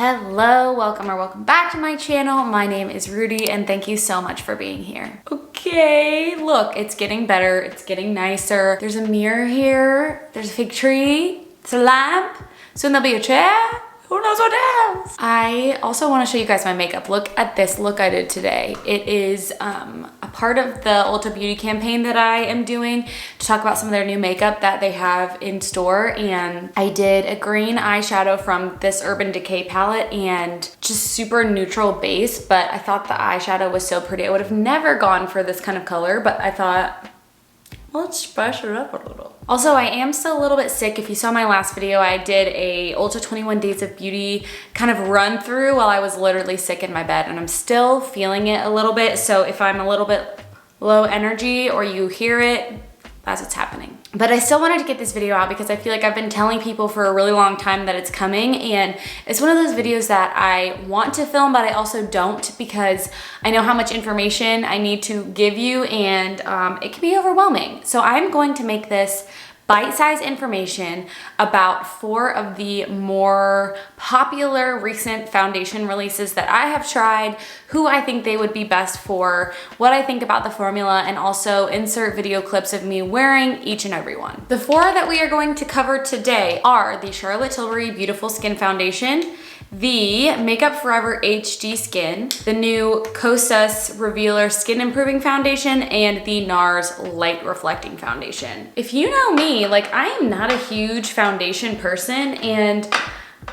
Hello, welcome back to my channel. My name is Rudi and thank you so much for being here. Okay, look, it's getting better, it's getting nicer. There's a mirror here, there's a fig tree, it's a lamp, soon there'll be a chair. Who knows what else? I also want to show you guys my makeup. Look at this look I did today. It is a part of the Ulta Beauty campaign that I am doing to talk about some of their new makeup that they have in store. And I did a green eyeshadow from this Urban Decay palette and just super neutral base, but I thought the eyeshadow was so pretty. I would have never gone for this kind of color, but I thought, let's spice it up a little. Also, I am still a little bit sick. If you saw my last video, I did a Ulta 21 Days of Beauty kind of run through while I was literally sick in my bed, and I'm still feeling it a little bit. So if I'm a little bit low energy or you hear it, that's what's happening. But I still wanted to get this video out because I feel like I've been telling people for a really long time that it's coming, and it's one of those videos that I want to film, but I also don't because I know how much information I need to give you, and it can be overwhelming. So I'm going to make this bite-sized information about 4 of the more popular recent foundation releases that I have tried, who I think they would be best for, what I think about the formula, and also insert video clips of me wearing each and every one. The 4 that we are going to cover today are the Charlotte Tilbury Beautiful Skin Foundation, the Makeup Forever HD Skin, the new Kosas Revealer Skin Improving Foundation, and the NARS Light Reflecting Foundation. If you know me, like, I am not a huge foundation person, and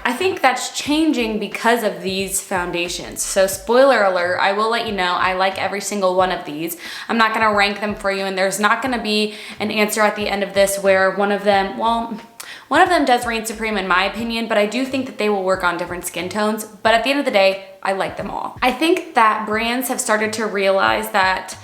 I think that's changing because of these foundations. So spoiler alert, I will let you know I like every single one of these. I'm not gonna rank them for you, and there's not gonna be an answer at the end of this where one of them, well, one of them does reign supreme in my opinion, but I do think that they will work on different skin tones. But at the end of the day, I like them all. I think that brands have started to realize that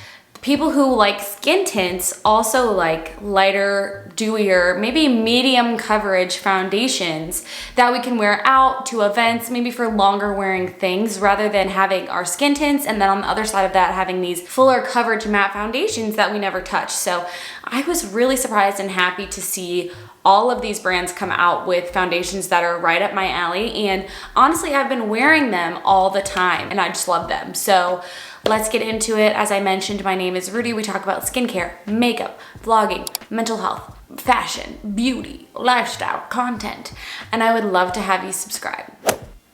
people who like skin tints also like lighter, dewier, maybe medium coverage foundations that we can wear out to events, maybe for longer wearing things, rather than having our skin tints and then on the other side of that having these fuller coverage matte foundations that we never touch. So I was really surprised and happy to see all of these brands come out with foundations that are right up my alley, and honestly I've been wearing them all the time and I just love them. So let's get into it. As I mentioned, my name is Rudi. We talk about skincare, makeup, vlogging, mental health, fashion, beauty, lifestyle, content, and I would love to have you subscribe.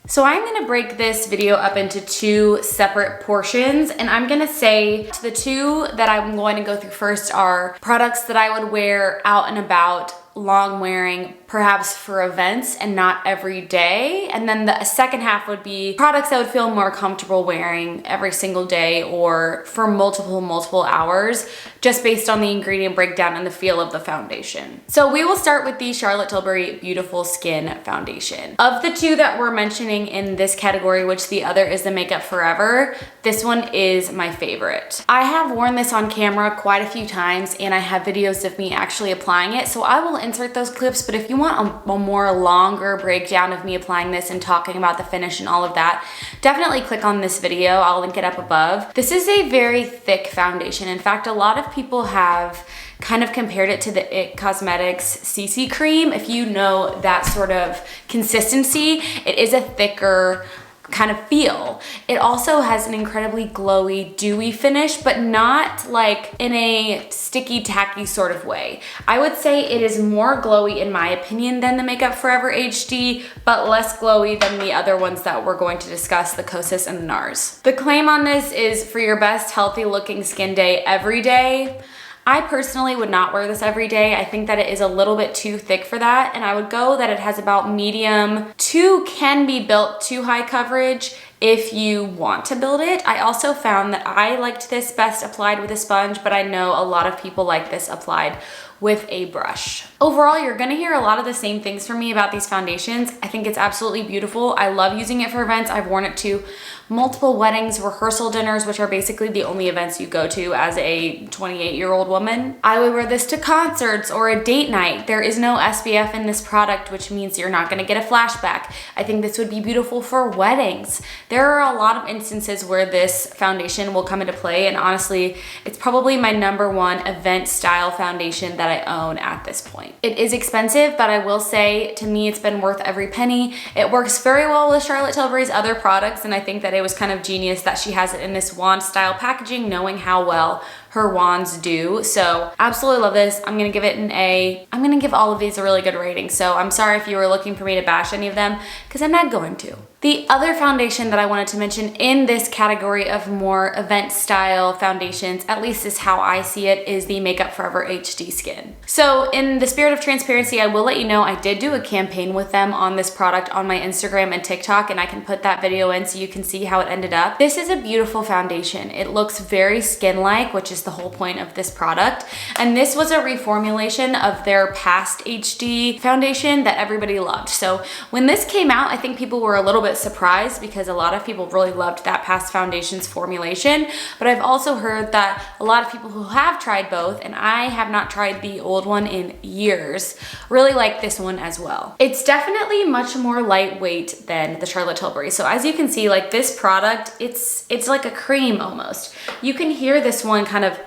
So I'm gonna break this video up into 2 separate portions, and I'm gonna say the 2 that I'm going to go through first are products that I would wear out and about, long wearing, perhaps for events and not every day. And then the second half would be products I would feel more comfortable wearing every single day or for multiple hours, just based on the ingredient breakdown and the feel of the foundation. So we will start with the Charlotte Tilbury Beautiful Skin Foundation. Of the 2 that we're mentioning in this category, which the other is the Makeup Forever, this one is my favorite. I have worn this on camera quite a few times and I have videos of me actually applying it, so I will insert those clips, but if you want a more longer breakdown of me applying this and talking about the finish and all of that, definitely click on this video. I'll link it up above. This is a very thick foundation. In fact, a lot of people have kind of compared it to the IT Cosmetics CC cream. If you know that sort of consistency, it is a thicker kind of feel. It also has an incredibly glowy, dewy finish, but not like in a sticky, tacky sort of way. I would say it is more glowy in my opinion than the Makeup Forever HD, but less glowy than the other ones that we're going to discuss, the Kosas and the NARS. The claim on this is for your best healthy looking skin day every day. I personally would not wear this every day. I think that it is a little bit too thick for that, and I would go that it has about medium to can be built to high coverage if you want to build it. I also found that I liked this best applied with a sponge, but I know a lot of people like this applied with a brush. Overall, you're gonna hear a lot of the same things from me about these foundations. I think it's absolutely beautiful. I love using it for events. I've worn it to multiple weddings, rehearsal dinners, which are basically the only events you go to as a 28-year-old woman. I would wear this to concerts or a date night. There is no SPF in this product, which means you're not gonna get a flashback. I think this would be beautiful for weddings. There are a lot of instances where this foundation will come into play, and honestly, it's probably my #1 event style foundation that that I own at this point. It is expensive, but I will say to me, it's been worth every penny. It works very well with Charlotte Tilbury's other products, and I think that it was kind of genius that she has it in this wand style packaging, knowing how well her wands do. So absolutely love this. I'm gonna give it an A. I'm gonna give all of these a really good rating. So I'm sorry if you were looking for me to bash any of them, because I'm not going to. The other foundation that I wanted to mention in this category of more event style foundations, at least is how I see it, is the Makeup Forever HD Skin. So in the spirit of transparency, I will let you know I did do a campaign with them on this product on my Instagram and TikTok, and I can put that video in so you can see how it ended up. This is a beautiful foundation. It looks very skin-like, which is the whole point of this product. And this was a reformulation of their past HD foundation that everybody loved. So when this came out, I think people were a little bit surprised because a lot of people really loved that past foundation's formulation. But I've also heard that a lot of people who have tried both, and I have not tried the old one in years, really like this one as well. It's definitely much more lightweight than the Charlotte Tilbury. So as you can see, like this product, it's like a cream almost. You can hear this one kind of,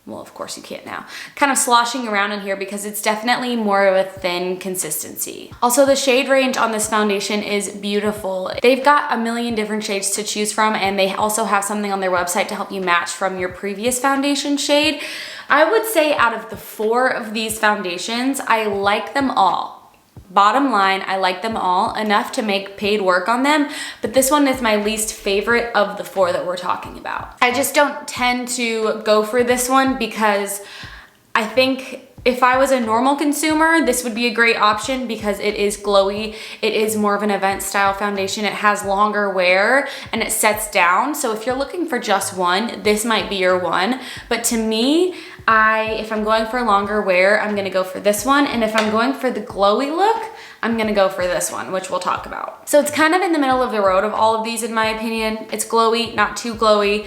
well, of course you can't now, kind of sloshing around in here because it's definitely more of a thin consistency. Also, the shade range on this foundation is beautiful. They've got a million different shades to choose from, and they also have something on their website to help you match from your previous foundation shade. I would say out of the 4 of these foundations, I like them all. Bottom line, I like them all enough to make paid work on them, but this one is my least favorite of the 4 that we're talking about. I just don't tend to go for this one because I think if I was a normal consumer, this would be a great option because it is glowy. It is more of an event style foundation. It has longer wear and it sets down. So if you're looking for just one, this might be your one. But to me, if I'm going for longer wear, I'm gonna go for this one. And if I'm going for the glowy look, I'm gonna go for this one, which we'll talk about. So it's kind of in the middle of the road of all of these in my opinion. It's glowy, not too glowy.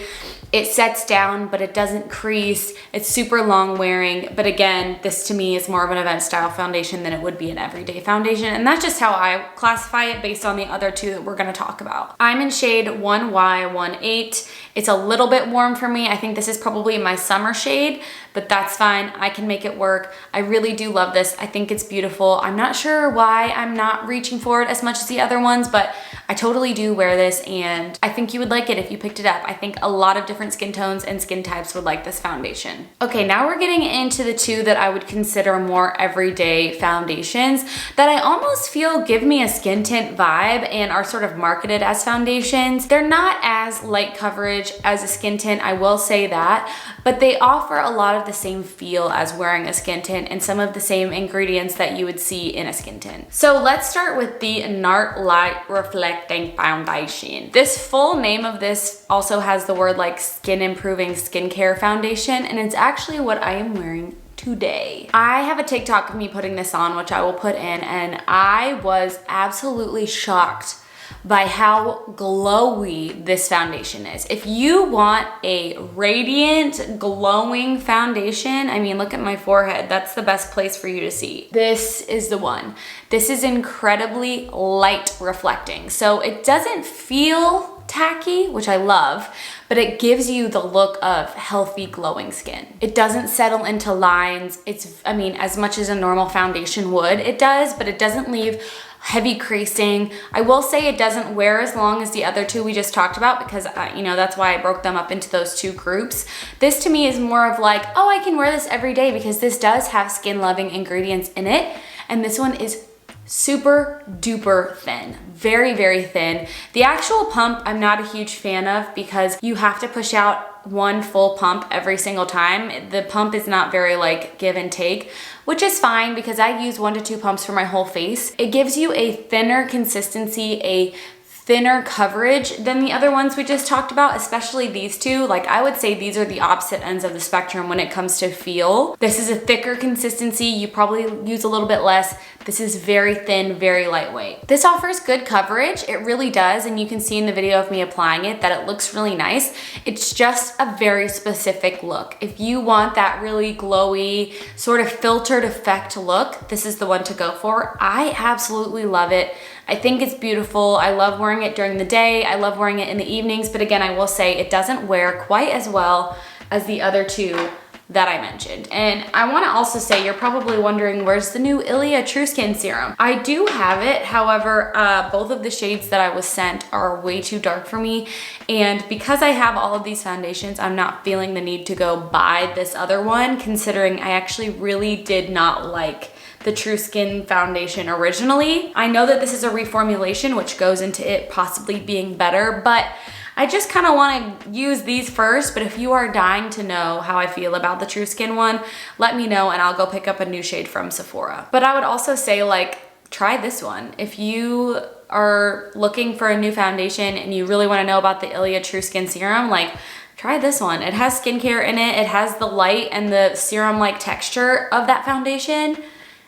It sets down, but it doesn't crease. It's super long wearing. But again, this to me is more of an event style foundation than it would be an everyday foundation. And that's just how I classify it based on the other 2 that we're gonna talk about. I'm in shade 1Y18. It's a little bit warm for me. I think this is probably my summer shade, but that's fine. I can make it work. I really do love this. I think it's beautiful. I'm not sure why I'm not reaching for it as much as the other ones, but I totally do wear this and I think you would like it if you picked it up. I think a lot of different skin tones and skin types would like this foundation. Okay, now we're getting into the 2 that I would consider more everyday foundations that I almost feel give me a skin tint vibe and are sort of marketed as foundations. They're not as light coverage as a skin tint, I will say that, but they offer a lot of the same feel as wearing a skin tint and some of the same ingredients that you would see in a skin tint. So let's start with the NARS Light Reflecting Foundation. This full name of this also has the word like skin improving skincare foundation, and it's actually what I am wearing today. I have a TikTok of me putting this on, which I will put in, and I was absolutely shocked by how glowy this foundation is. If you want a radiant, glowing foundation, I mean, look at my forehead. That's the best place for you to see. This is the one. This is incredibly light reflecting. So it doesn't feel tacky, which I love, but it gives you the look of healthy, glowing skin. It doesn't settle into lines. I mean, as much as a normal foundation would, it does, but it doesn't leave heavy creasing. I will say it doesn't wear as long as the other 2 we just talked about because, you know, that's why I broke them up into those 2 groups. This to me is more of like, oh, I can wear this every day because this does have skin loving ingredients in it. And this one is super duper thin, very, very thin. The actual pump, I'm not a huge fan of because you have to push out 1 full pump every single time. The pump is not very like give and take, which is fine because I use 1 to 2 pumps for my whole face. It gives you a thinner consistency, a thinner coverage than the other ones we just talked about, especially these 2. Like I would say these are the opposite ends of the spectrum when it comes to feel. This is a thicker consistency. You probably use a little bit less. This is very thin, very lightweight. This offers good coverage. It really does. And you can see in the video of me applying it that it looks really nice. It's just a very specific look. If you want that really glowy, sort of filtered effect look, this is the one to go for. I absolutely love it. I think it's beautiful. I love wearing it during the day. I love wearing it in the evenings, but again, I will say it doesn't wear quite as well as the other 2 that I mentioned. And I wanna also say, you're probably wondering, where's the new Ilia True Skin Serum? I do have it, however, both of the shades that I was sent are way too dark for me. And because I have all of these foundations, I'm not feeling the need to go buy this other one, considering I actually really did not like the True Skin foundation originally. I know that this is a reformulation, which goes into it possibly being better, but I just kind of want to use these first. But if you are dying to know how I feel about the True Skin one, let me know and I'll go pick up a new shade from Sephora. But I would also say, like, try this one. If you are looking for a new foundation and you really want to know about the Ilia True Skin Serum, like, try this one. It has skincare in it. It has the light and the serum-like texture of that foundation,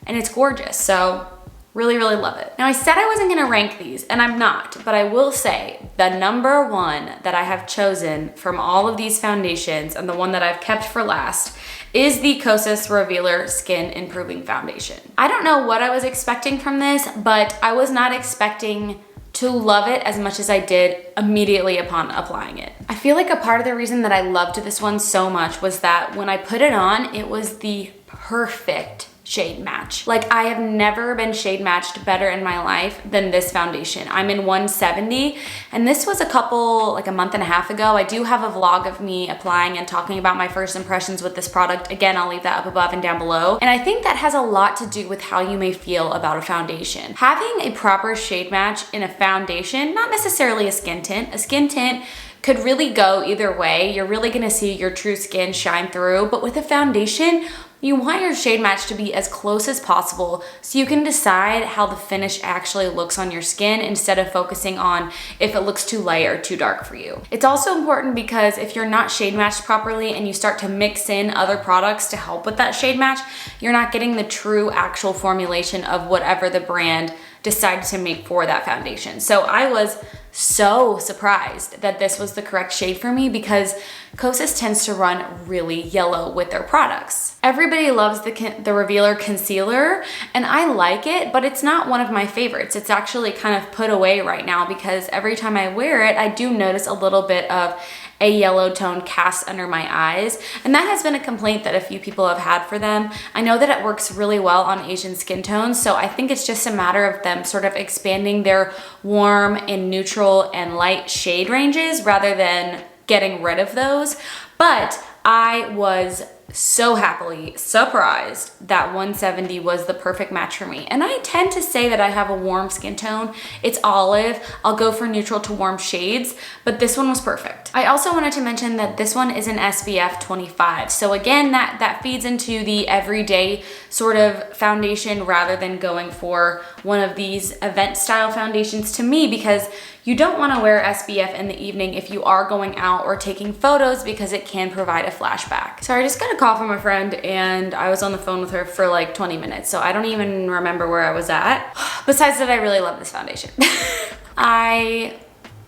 and it's gorgeous. So really, really love it. Now, I said I wasn't gonna rank these, and I'm not, but I will say the number one that I have chosen from all of these foundations, and the one that I've kept for last, is the Kosas Revealer Skin Improving Foundation. I don't know what I was expecting from this, but I was not expecting to love it as much as I did immediately upon applying it. I feel like a part of the reason that I loved this one so much was that when I put it on, it was the perfect shade match. Like, I have never been shade matched better in my life than this foundation. I'm in 170, and this was a month and a half ago. I do have a vlog of me applying and talking about my first impressions with this product. Again, I'll leave that up above and down below. And I think that has a lot to do with how you may feel about a foundation. Having a proper shade match in a foundation, not necessarily a skin tint could really go either way. You're really gonna see your true skin shine through, but with a foundation, you want your shade match to be as close as possible so you can decide how the finish actually looks on your skin instead of focusing on if it looks too light or too dark for you. It's also important because if you're not shade matched properly and you start to mix in other products to help with that shade match, you're not getting the true actual formulation of whatever the brand decided to make for that foundation. So I was so surprised that this was the correct shade for me because Kosas tends to run really yellow with their products. Everybody loves the Revealer Concealer, and I like it, but it's not one of my favorites. It's actually kind of put away right now because every time I wear it, I do notice a little bit of a yellow tone cast under my eyes, and that has been a complaint that a few people have had for them. I know that it works really well on Asian skin tones, so I think it's just a matter of them sort of expanding their warm and neutral and light shade ranges rather than getting rid of those. But I was so happily surprised that 170 was the perfect match for me. And I tend to say that I have a warm skin tone. It's olive. I'll go for neutral to warm shades, but this one was perfect. I also wanted to mention that this one is an SPF 25. So again, that feeds into the everyday sort of foundation rather than going for one of these event style foundations to me, because you don't want to wear SPF in the evening if you are going out or taking photos because it can provide a flashback. So I just got a call from a friend and I was on the phone with her for like 20 minutes. So I don't even remember where I was at. Besides that, I really love this foundation. I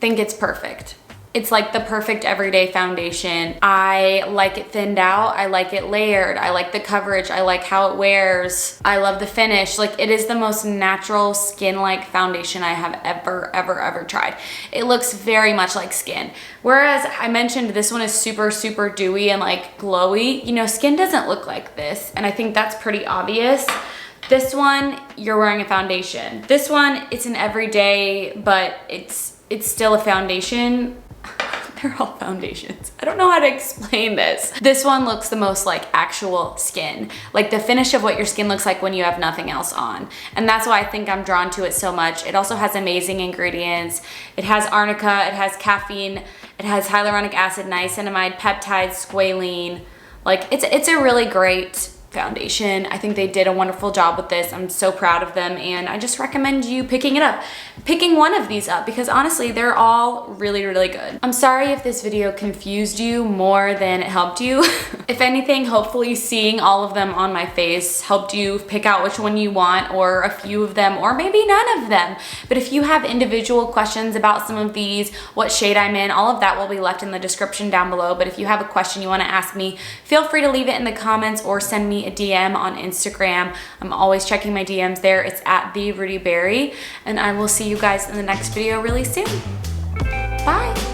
think it's perfect. It's like the perfect everyday foundation. I like it thinned out. I like it layered. I like the coverage. I like how it wears. I love the finish. Like, it is the most natural skin-like foundation I have ever tried. It looks very much like skin. Whereas I mentioned this one is super, super dewy and like glowy. You know, skin doesn't look like this. And I think that's pretty obvious. This one, you're wearing a foundation. This one, it's an everyday, but it's still a foundation. They're all foundations. I don't know how to explain this. This one looks the most like actual skin, like the finish of what your skin looks like when you have nothing else on. And that's why I think I'm drawn to it so much. It also has amazing ingredients. It has arnica, it has caffeine, it has hyaluronic acid, niacinamide, peptides, squalene. Like, it's a really great foundation. I think they did a wonderful job with this. I'm so proud of them, and I just recommend you picking it up. Picking one of these up, because honestly, they're all really, really good. I'm sorry if this video confused you more than it helped you. If anything, hopefully seeing all of them on my face helped you pick out which one you want, or a few of them, or maybe none of them. But if you have individual questions about some of these, what shade I'm in, all of that will be left in the description down below. But if you have a question you want to ask me, feel free to leave it in the comments or send me a DM on Instagram. I'm always checking my DMs there. It's at the Rudi Berry, and I will see you guys in the next video really soon. Bye.